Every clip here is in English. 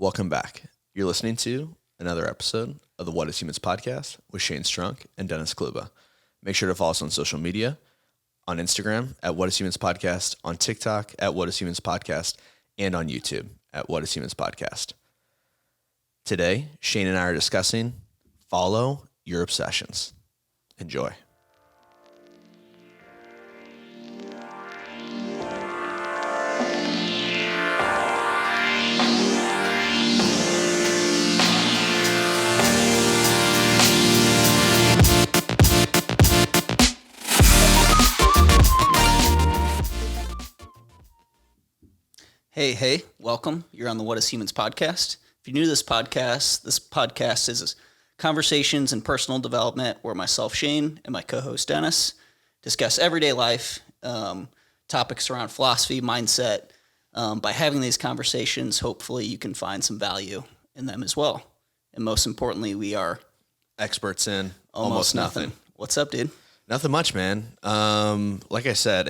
Welcome back. You're listening to another episode of the What is Humans podcast with Shane Strunk and Dennis Kluba. Make sure to follow us on social media, on Instagram at What is Humans podcast, on TikTok at What is Humans podcast, and on YouTube at What is Humans podcast. Today, Shane and I are discussing follow your obsessions. Enjoy. Hey, welcome. You're on the What is Humans podcast. If you're new to this podcast is conversations and personal development where myself, Shane, and my co-host, Dennis, discuss everyday life, topics around philosophy, mindset. By having these conversations, hopefully you can find some value in them as well. And most importantly, we are experts in almost nothing. What's up, dude? Nothing much, man. Like I said,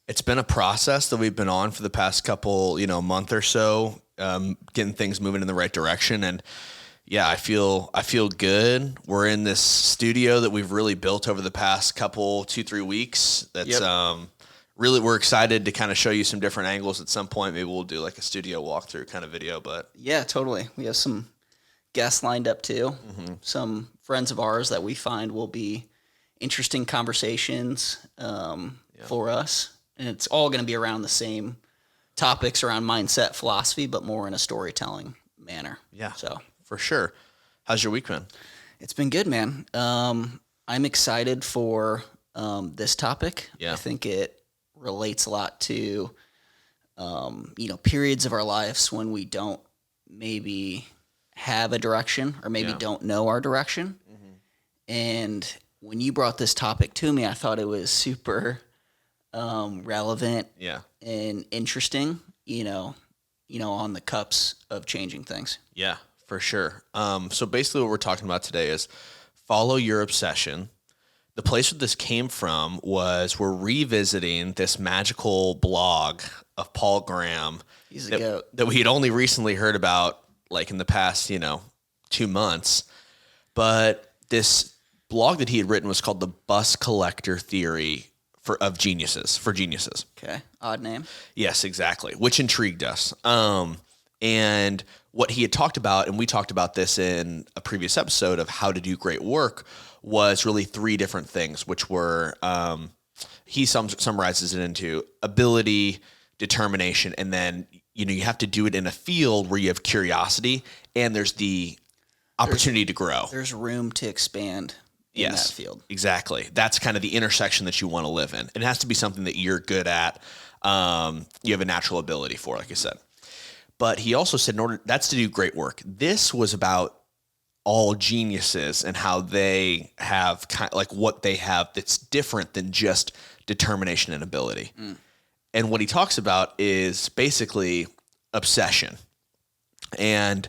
it's been a process that we've been on for the past couple, month or so, getting things moving in the right direction. And yeah, I feel good. We're in this studio that we've really built over the past couple, 2-3 weeks. That's really, we're excited to kind of show you some different angles at some point. Maybe we'll do like a studio walkthrough kind of video, but yeah, totally. We have some guests lined up too. Some friends of ours that we find will be interesting conversations for us. And it's all going to be around the same topics around mindset, philosophy, but more in a storytelling manner. Yeah, so for sure. How's your week been? It's been good, man. I'm excited for this topic. Yeah. I think it relates a lot to, periods of our lives when we don't maybe have a direction or maybe don't know our direction. And when you brought this topic to me, I thought it was super relevant and interesting, on the cups of changing things. Yeah, for sure. So basically what we're talking about today is follow your obsession. The place where this came from was we're revisiting this magical blog of Paul Graham that we had only recently heard about like in the past, 2 months. But this blog that he had written was called The Bus Collector Theory for Geniuses. Okay. Odd name. Yes, exactly. Which intrigued us. And what he had talked about, and we talked about this in a previous episode of how to do great work, was really 3 different things, which were, he summarizes it into ability, determination, and then, you have to do it in a field where you have curiosity and there's the opportunity to grow. There's room to expand. In that field. Exactly. That's kind of the intersection that you want to live in. It has to be something that you're good at. You have a natural ability for, like I said. But he also said that's to do great work. This was about all geniuses and how they have what they have that's different than just determination and ability. And what he talks about is basically obsession. And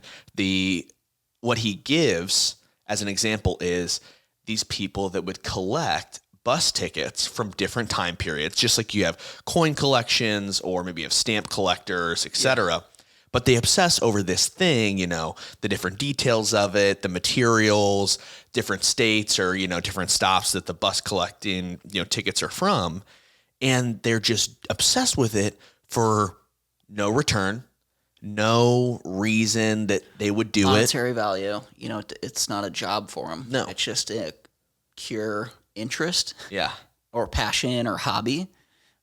what he gives as an example is these people that would collect bus tickets from different time periods, just like you have coin collections or maybe you have stamp collectors, etc. Yeah. But they obsess over this thing, the different details of it, the materials, different states or, different stops that the bus collecting, tickets are from. And they're just obsessed with it for no return, no reason that they would do monetary value. It's not a job for them. No. It's just a pure interest. Yeah. Or passion or hobby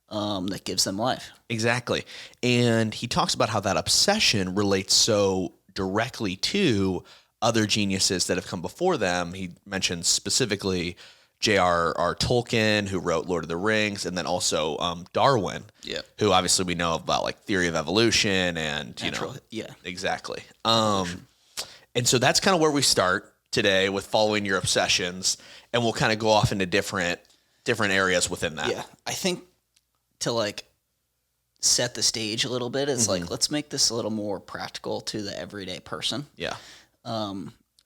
that gives them life. Exactly. And he talks about how that obsession relates so directly to other geniuses that have come before them. He mentions specifically JRR Tolkien, who wrote Lord of the Rings, and then also Darwin, who obviously we know about like theory of evolution and, exactly. And so that's kind of where we start today with following your obsessions, and we'll kind of go off into different areas within that. Yeah, I think to set the stage a little bit, it's let's make this a little more practical to the everyday person. Yeah.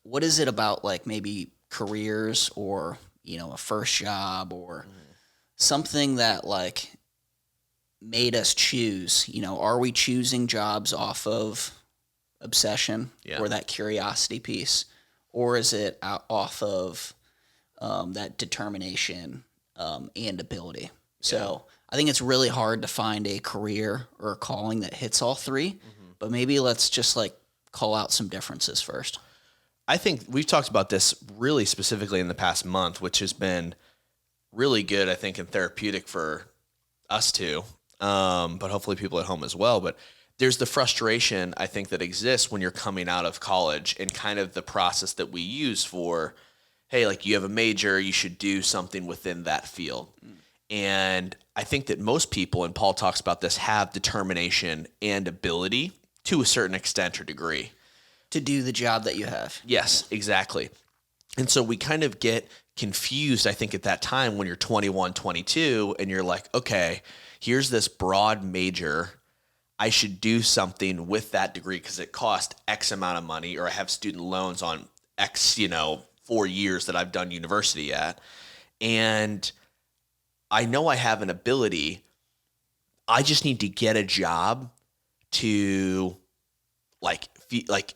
What is it about maybe careers or a first job or something that made us choose? Are we choosing jobs off of obsession or that curiosity piece, or is it off of that determination and ability? So I think it's really hard to find a career or a calling that hits all three, but maybe let's just like call out some differences first. I think we've talked about this really specifically in the past month, which has been really good, I think, and therapeutic for us too, but hopefully people at home as well. But there's the frustration, I think, that exists when you're coming out of college and kind of the process that we use for, hey, like you have a major, you should do something within that field. And I think that most people, and Paul talks about this, have determination and ability to a certain extent or degree. To do the job that you have. Yes, exactly. And so we kind of get confused, I think, at that time when you're 21, 22, and you're like, okay, here's this broad major. I should do something with that degree because it cost X amount of money, or I have student loans on X, 4 years that I've done university at. And I know I have an ability. I just need to get a job to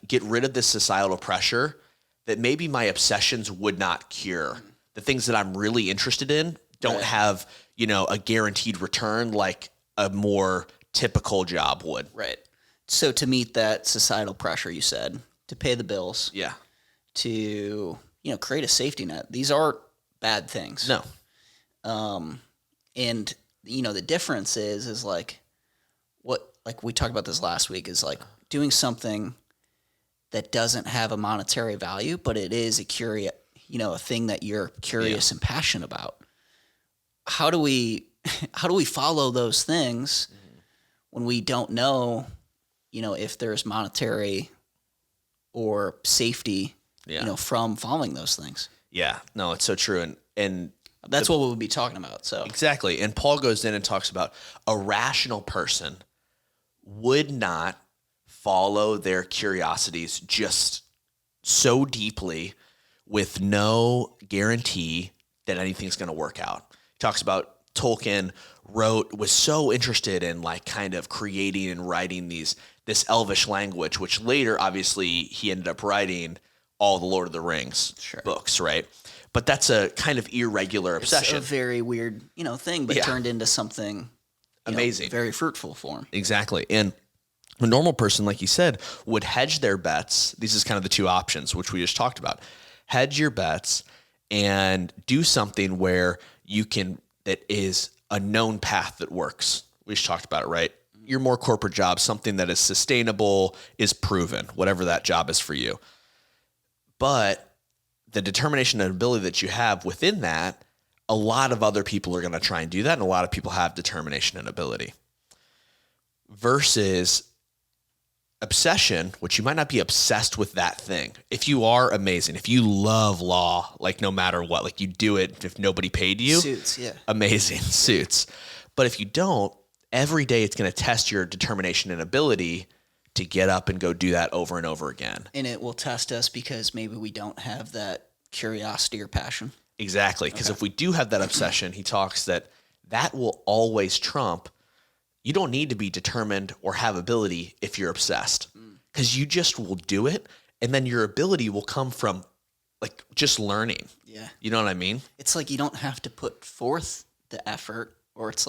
get rid of this societal pressure that maybe my obsessions would not cure. The things that I'm really interested in don't have, a guaranteed return like a more typical job would. Right. So to meet that societal pressure, you said, to pay the bills. Yeah. To, create a safety net. These aren't bad things. No. And, the difference is like what, like we talked about this last week, is like doing something that doesn't have a monetary value, but it is a thing that you're curious and passionate about. How do we follow those things when we don't know, if there's monetary or safety, from following those things? Yeah, no, it's so true. And that's what we'll be talking about. So exactly. And Paul goes in and talks about a rational person would not follow their curiosities just so deeply with no guarantee that anything's going to work out. He talks about Tolkien was so interested in like kind of creating and writing this elvish language, which later obviously he ended up writing all the Lord of the Rings books, right? But that's a kind of irregular obsession. It's a very weird, thing, but turned into something amazing, very fruitful for him. Exactly. And a normal person, like you said, would hedge their bets. These is kind of the two options, which we just talked about. Hedge your bets and do something where that is a known path that works. We just talked about it, right? Your more corporate job, something that is sustainable, is proven, whatever that job is for you. But the determination and ability that you have within that, a lot of other people are going to try and do that, and a lot of people have determination and ability. Versus obsession, which you might not be obsessed with that thing. If you are, amazing. If you love law, like no matter what, like you do it if nobody paid you. Suits, yeah. Amazing, suits. But if you don't, every day it's going to test your determination and ability to get up and go do that over and over again. And it will test us because maybe we don't have that curiosity or passion. Exactly. Because if we do have that obsession, he talks that will always trump. You don't need to be determined or have ability if you're obsessed, because you just will do it. And then your ability will come from like just learning. Yeah. You know what I mean? It's like you don't have to put forth the effort, or it's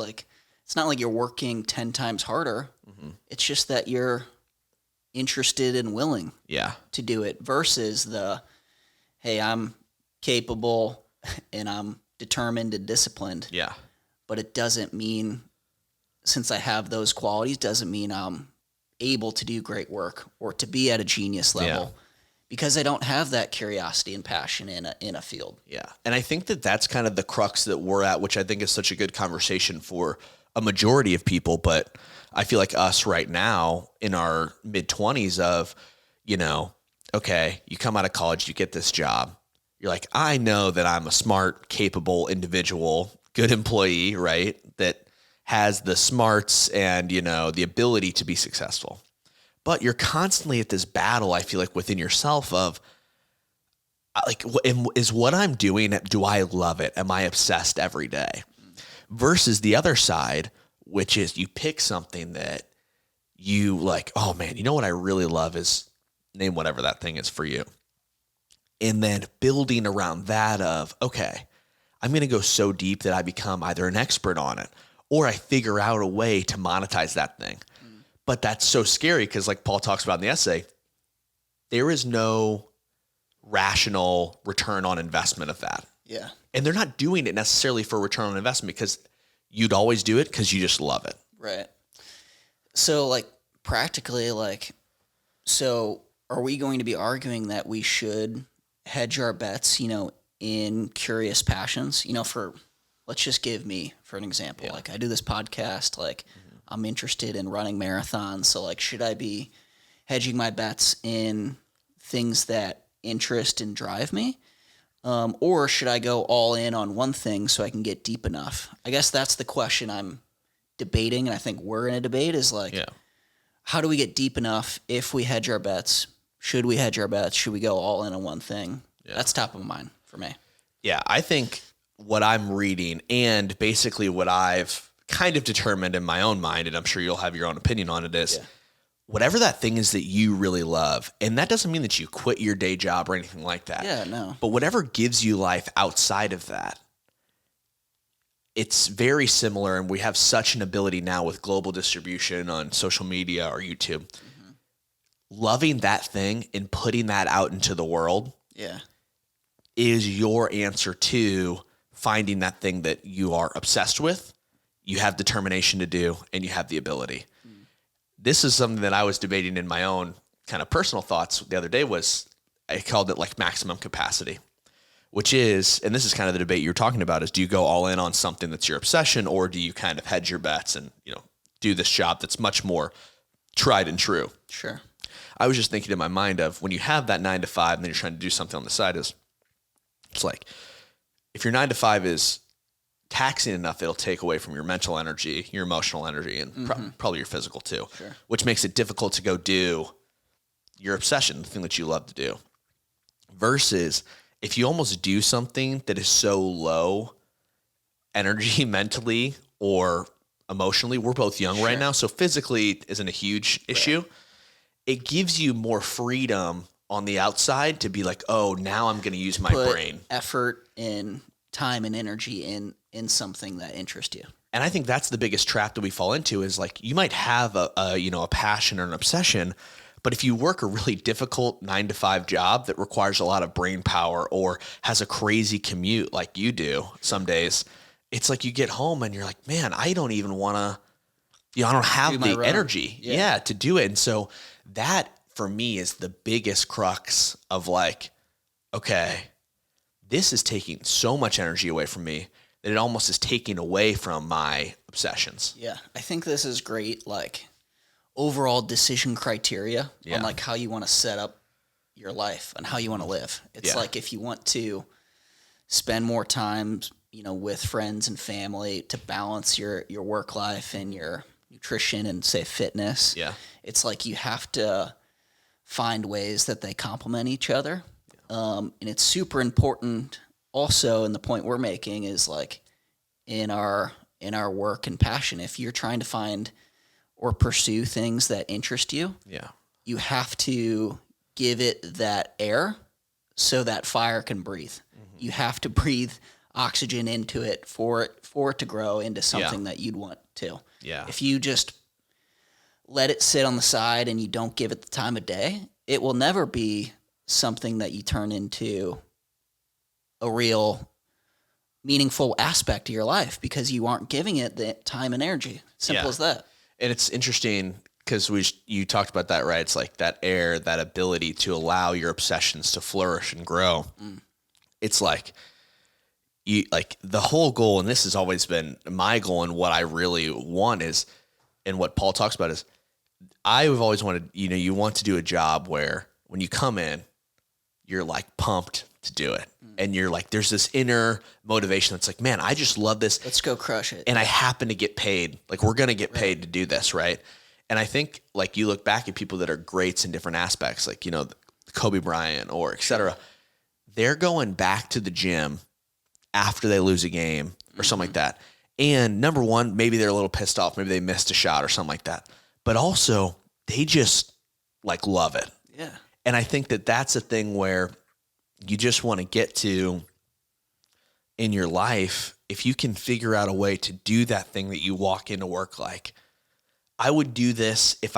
not like you're working 10 times harder. Mm-hmm. It's just that you're interested and willing to do it versus hey, I'm capable and I'm determined and disciplined. Yeah. But it doesn't mean, since I have those qualities, doesn't mean I'm able to do great work or to be at a genius level because I don't have that curiosity and passion in a field. Yeah. And I think that's kind of the crux that we're at, which I think is such a good conversation for a majority of people. But I feel like us right now in our mid-20s of, okay, you come out of college, you get this job. You're like, I know that I'm a smart, capable individual, good employee, right? That has the smarts and, the ability to be successful. But you're constantly at this battle, I feel like, within yourself of, like, is what I'm doing, do I love it? Am I obsessed every day? Versus the other side, which is you pick something that you like, oh man, you know what I really love is name whatever that thing is for you. And then building around that of, okay, I'm going to go so deep that I become either an expert on it or I figure out a way to monetize that thing. But that's so scary because like Paul talks about in the essay, there is no rational return on investment of that. Yeah. And they're not doing it necessarily for return on investment because you'd always do it because you just love it. Right. So like practically so are we going to be arguing that we should hedge our bets, in curious passions, let's just give me for an example. Yeah. Like I do this podcast, I'm interested in running marathons. So like, should I be hedging my bets in things that interest and drive me? Or should I go all in on one thing so I can get deep enough? I guess that's the question I'm debating. And I think we're in a debate is how do we get deep enough if we hedge our bets? Should we hedge our bets? Should we go all in on one thing? Yeah. That's top of mind for me. Yeah, I think what I'm reading and basically what I've kind of determined in my own mind, and I'm sure you'll have your own opinion on it, is whatever that thing is that you really love, and that doesn't mean that you quit your day job or anything like that. Yeah, no. But whatever gives you life outside of that, it's very similar, and we have such an ability now with global distribution on social media or YouTube. Mm-hmm. Loving that thing and putting that out into the world is your answer to finding that thing that you are obsessed with, you have determination to do, and you have the ability. This is something that I was debating in my own kind of personal thoughts the other day was I called it like maximum capacity, which is, and this is kind of the debate you're talking about, is do you go all in on something that's your obsession or do you kind of hedge your bets and, do this job that's much more tried and true? Sure. I was just thinking in my mind of when you have that 9 to 5 and then you're trying to do something on the side it's like if your 9 to 5 is taxing enough, it'll take away from your mental energy, your emotional energy, and probably your physical too, which makes it difficult to go do your obsession, the thing that you love to do. Versus if you almost do something that is so low energy mentally or emotionally, we're both young right now, so physically isn't a huge issue. It gives you more freedom on the outside to be like, oh, now I'm going to use my brain. Effort and time and energy in something that interests you. And I think that's the biggest trap that we fall into is like you might have a passion or an obsession, but if you work a really difficult 9 to 5 job that requires a lot of brain power or has a crazy commute like you do some days, it's like you get home and you're like, man, I don't even want to, I don't have the energy to do it. And so that for me is the biggest crux of like, okay, this is taking so much energy away from me that it almost is taking away from my obsessions. Yeah. I think this is great, overall decision criteria on how you want to set up your life and how you want to live. It's like if you want to spend more time, with friends and family to balance your work life and your nutrition and say fitness. Yeah. It's like you have to find ways that they complement each other. And it's super important also, and the point we're making is like in our work and passion, if you're trying to find or pursue things that interest you, you have to give it that air so that fire can breathe. Mm-hmm. You have to breathe oxygen into it for it to grow into something that you'd want to. Yeah. If you just let it sit on the side and you don't give it the time of day, it will never be something that you turn into a real meaningful aspect of your life because you aren't giving it the time and energy. Simple as that. And it's interesting because you talked about that, right? It's like that air, that ability to allow your obsessions to flourish and grow. It's like the whole goal, and this has always been my goal and what I really want is, and what Paul talks about is, I've always wanted, you want to do a job where when you come in, you're like pumped to do it. And you're like, there's this inner motivation that's like, man, I just love this. Let's go crush it. And I happen to get paid. Like we're going to get paid to do this. Right. And I think like you look back at people that are greats in different aspects, like, Kobe Bryant or et cetera, they're going back to the gym after they lose a game or something like that. And number one, maybe they're a little pissed off. Maybe they missed a shot or something like that. but also they just like love it. Yeah. And I think that that's a thing where you just want to get to in your life. If you can figure out a way to do that thing that you walk into work like, I would do this if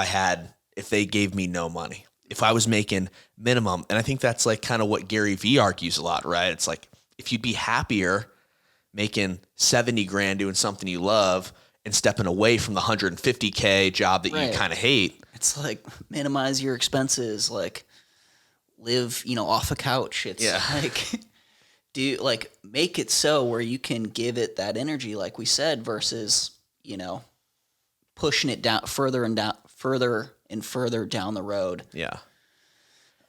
they gave me no money, if I was making minimum. And I think that's like kind of what Gary Vee argues a lot, right? It's like, if you'd be happier making 70 grand doing something you love and stepping away from the 150K job that you kind of hate. It's like minimize your expenses, like live, off a couch. It's like, make it so where you can give it that energy, like we said, versus, pushing it down further and further down the road. Yeah.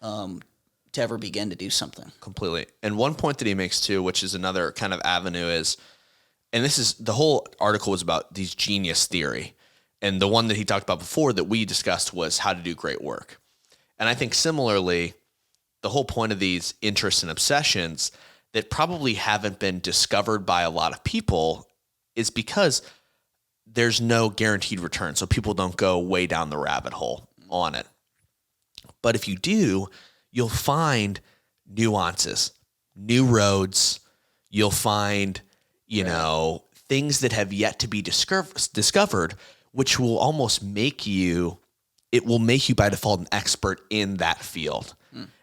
To ever begin to do something. Completely. And one point that he makes too, which is another kind of avenue is, and this is, the whole article was about these genius theory. And the one that he talked about before that we discussed was how to do great work. And I think similarly, the whole point of these interests and obsessions that probably haven't been discovered by a lot of people is because there's no guaranteed return. So people don't go way down the rabbit hole on it. But if you do, you'll find nuances, new roads. You'll find, things that have yet to be discovered, which will almost make you by default an expert in that field.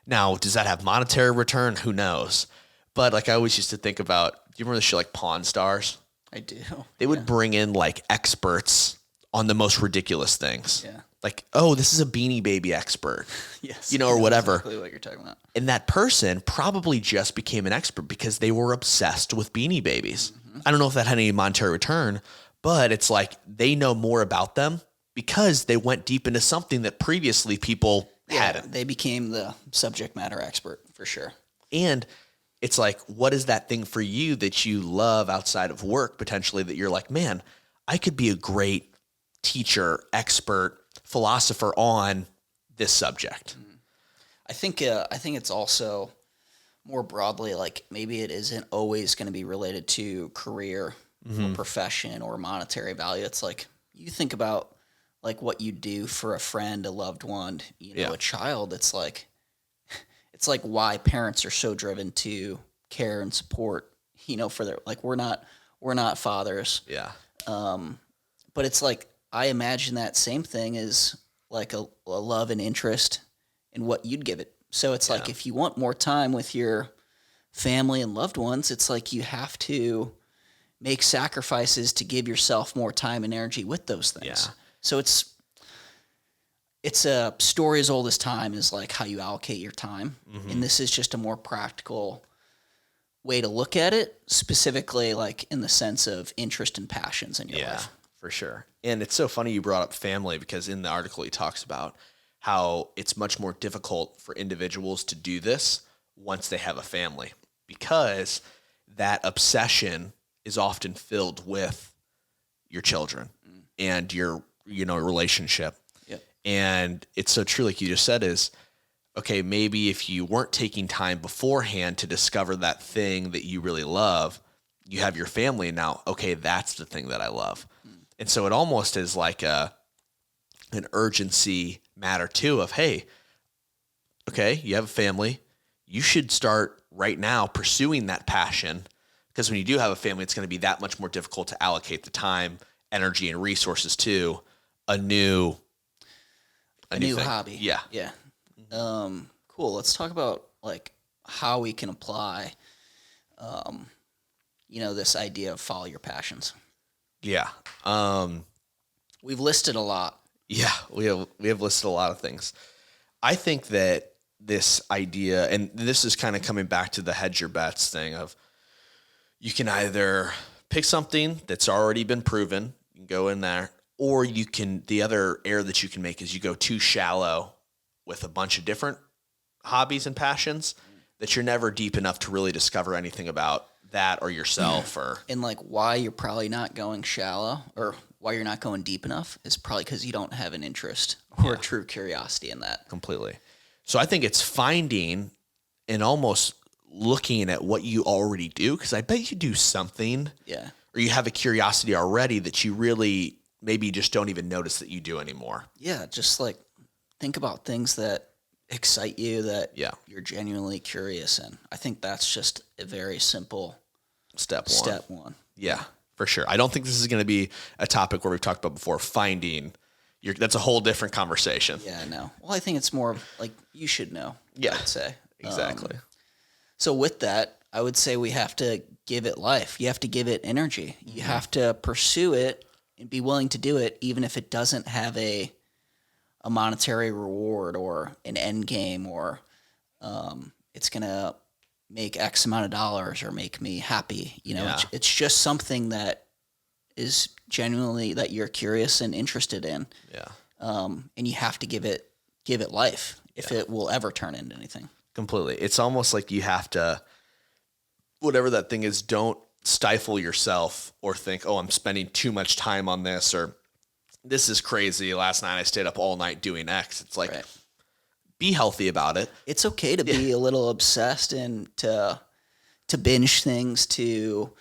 Now, does that have monetary return? Who knows? But like I always used to think about, do you remember the show like Pawn Stars? I do. They would bring in like experts on the most ridiculous things. Yeah. Like, oh, this is a Beanie Baby expert. Yes. Or whatever. Exactly what you're talking about. And that person probably just became an expert because they were obsessed with Beanie Babies. Mm-hmm. I don't know if that had any monetary return, but it's like they know more about them because they went deep into something that previously people hadn't. They became the subject matter expert for sure. And it's like, what is that thing for you that you love outside of work potentially that you're like, man, I could be a great teacher, expert, philosopher on this subject. I think it's also more broadly, like maybe it isn't always going to be related to career or profession or monetary value. It's like you think about like what you do for a friend, a loved one, a child. It's like why parents are so driven to care and support, for their, like, we're not fathers. Yeah. But it's like, I imagine that same thing is like a love and interest in what you'd give it. So it's like, if you want more time with your family and loved ones, it's like you have to make sacrifices to give yourself more time and energy with those things. Yeah. So it's a story as old as time is like how you allocate your time. Mm-hmm. And this is just a more practical way to look at it, specifically like in the sense of interest and passions in your life. For sure. And it's so funny you brought up family because in the article he talks about how it's much more difficult for individuals to do this once they have a family because that obsession is often filled with your children and your, relationship. Yep. And it's so true, like you just said, is, okay, maybe if you weren't taking time beforehand to discover that thing that you really love, you have your family now, okay, that's the thing that I love. And so it almost is like an urgency matter too of, hey, okay, you have a family, you should start right now pursuing that passion because when you do have a family, it's going to be that much more difficult to allocate the time, energy, and resources to a new hobby. Yeah. Yeah. Cool. Let's talk about like how we can apply, this idea of follow your passions. Yeah. We've listed a lot. Yeah, we have listed a lot of things. I think that this idea, and this is kind of coming back to the hedge your bets thing of you can either pick something that's already been proven, you can go in there, or the other error that you can make is you go too shallow with a bunch of different hobbies and passions that you're never deep enough to really discover anything about that or yourself and like why you're probably not going shallow or why you're not going deep enough is probably because you don't have an interest or a true curiosity in that. Completely. So I think it's finding and almost looking at what you already do, because I bet you do something, or you have a curiosity already that you really maybe you just don't even notice that you do anymore. Yeah, just like think about things that excite you, that Yeah. you're genuinely curious in. I think that's just a very simple Step one. one. Yeah, for sure. I don't think this is going to be a topic where we've talked about before, finding that's a whole different conversation. Yeah, no. Well, I think it's more of like you should know, Yeah, I'd say. exactly. So with that, I would say we have to give it life. You have to give it energy. You have to pursue it and be willing to do it, even if it doesn't have a monetary reward or an end game, or it's going to make X amount of dollars or make me happy. Yeah. It's just something that is genuinely that you're curious and interested in. Yeah. And you have to give it life if it will ever turn into anything. Completely. It's almost like you have to, whatever that thing is, don't stifle yourself or think, oh, I'm spending too much time on this, or this is crazy. Last night I stayed up all night doing X. It's like, be healthy about it. It's okay to be a little obsessed and to binge things, to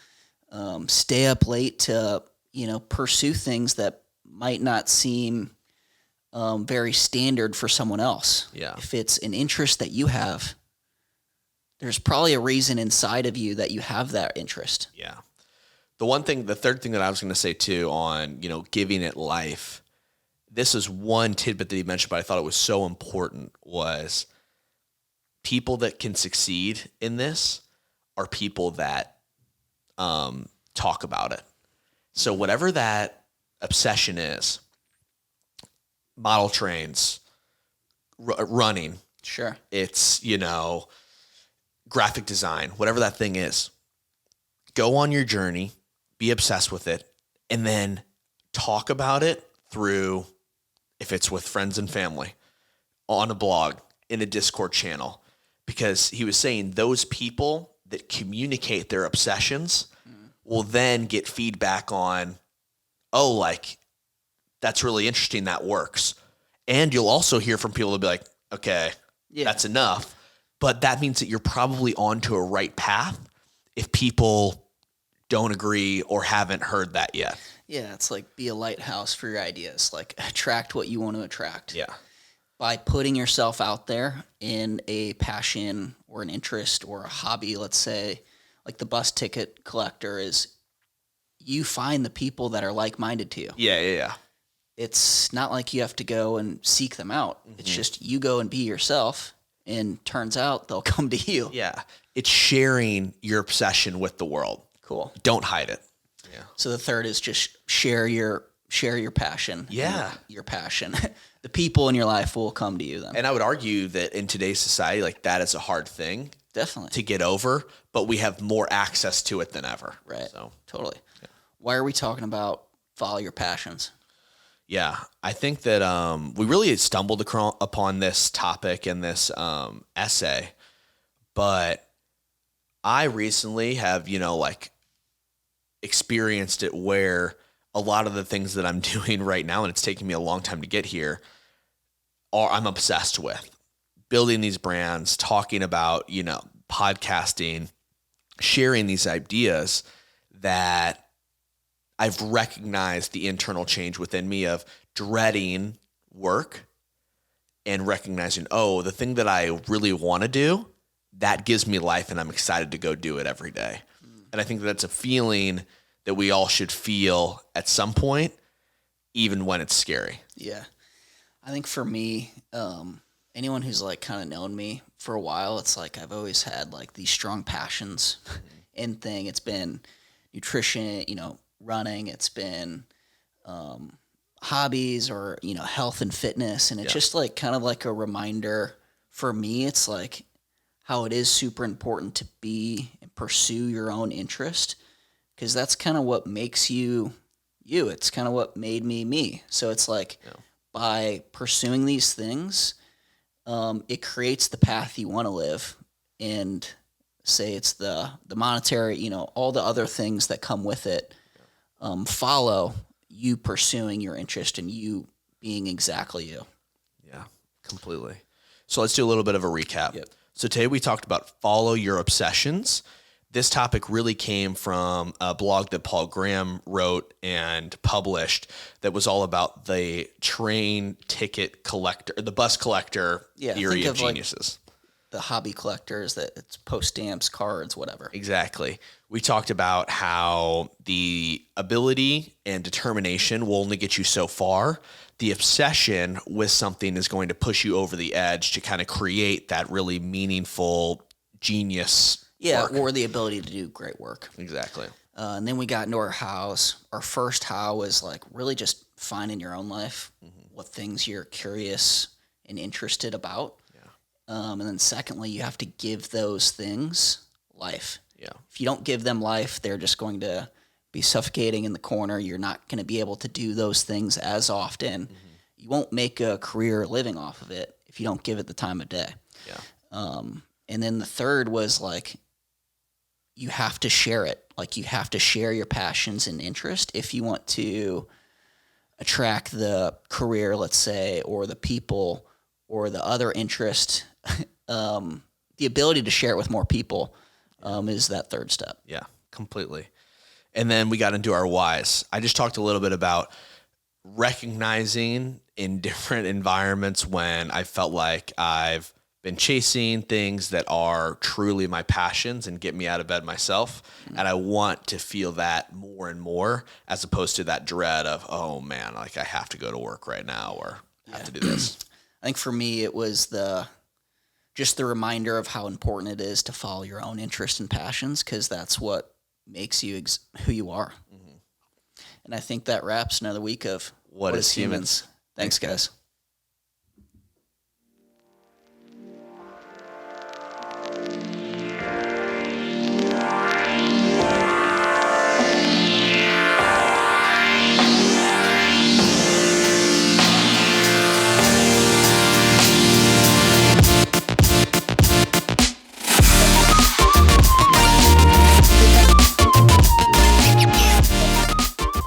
stay up late, to pursue things that might not seem very standard for someone else. Yeah. If it's an interest that you have, there's probably a reason inside of you that you have that interest. Yeah. The third thing that I was going to say too on, giving it life, this is one tidbit that he mentioned, but I thought it was so important, was people that can succeed in this are people that talk about it. So whatever that obsession is, model trains, running, Sure. it's, graphic design, whatever that thing is, go on your journey, be obsessed with it, and then talk about it through, if it's with friends and family, on a blog, in a Discord channel. Because he was saying those people that communicate their obsessions will then get feedback on, oh, like, that's really interesting, that works. And you'll also hear from people that'll be like, okay, that's enough. But that means that you're probably onto a right path if people don't agree or haven't heard that yet. Yeah, it's like be a lighthouse for your ideas. Like attract what you want to attract. Yeah. By putting yourself out there in a passion or an interest or a hobby, let's say, like the bus ticket collector is, you find the people that are like-minded to you. Yeah. It's not like you have to go and seek them out. It's just you go and be yourself, and turns out they'll come to you. Yeah. It's sharing your obsession with the world. Cool. Don't hide it. Yeah. So the third is just share your passion. Yeah. Your passion. The people in your life will come to you then. And I would argue that in today's society, like, that is a hard thing Definitely. to get over, but we have more access to it than ever. Right. So, Totally. Yeah. Why are we talking about follow your passions? yeah, I think that we really stumbled upon this topic in this essay, but I recently have, experienced it where a lot of the things that I'm doing right now, and it's taking me a long time to get here, I'm obsessed with. Building these brands, talking about, podcasting, sharing these ideas that I've recognized the internal change within me of dreading work and recognizing, oh, the thing that I really want to do, that gives me life and I'm excited to go do it every day. And I think that's a feeling that we all should feel at some point, even when it's scary. Yeah. I think for me, anyone who's like kind of known me for a while, it's like I've always had like these strong passions in thing. It's been nutrition, running, it's been hobbies or health and fitness, and it's just like kind of like a reminder for me. It's like how it is super important to be and pursue your own interest, because that's kind of what makes you you. It's kind of what made me. So it's like by pursuing these things, it creates the path you want to live, and say it's the monetary, all the other things that come with it. Follow you pursuing your interest and you being exactly you. Yeah, completely. So let's do a little bit of a recap. Yep. So today we talked about follow your obsessions. this topic really came from a blog that Paul Graham wrote and published that was all about the train ticket collector, the bus collector theory of geniuses. The hobby collectors that it's post stamps, cards, whatever. Exactly. We talked about how the ability and determination will only get you so far. The obsession with something is going to push you over the edge to kind of create that really meaningful genius work. Or the ability to do great work. Exactly. And then we got into our hows. Our first how was like really just finding your own life, what things you're curious and interested about. And then secondly, you have to give those things life. Yeah. If you don't give them life, they're just going to be suffocating in the corner. You're not going to be able to do those things as often. You won't make a career living off of it if you don't give it the time of day. Yeah. And then the third was like, you have to share it. Like you have to share your passions and interest if you want to attract the career, let's say, or the people or the other interest. The ability to share it with more people is that third step. Yeah, completely. And then we got into our whys. I just talked a little bit about recognizing in different environments when I felt like I've been chasing things that are truly my passions and get me out of bed myself. And I want to feel that more and more as opposed to that dread of, oh man, like I have to go to work right now or have to do this. I think for me, it was just the reminder of how important it is to follow your own interests and passions, because that's what makes you who you are. And I think that wraps another week of What is Humans. Thanks, guys.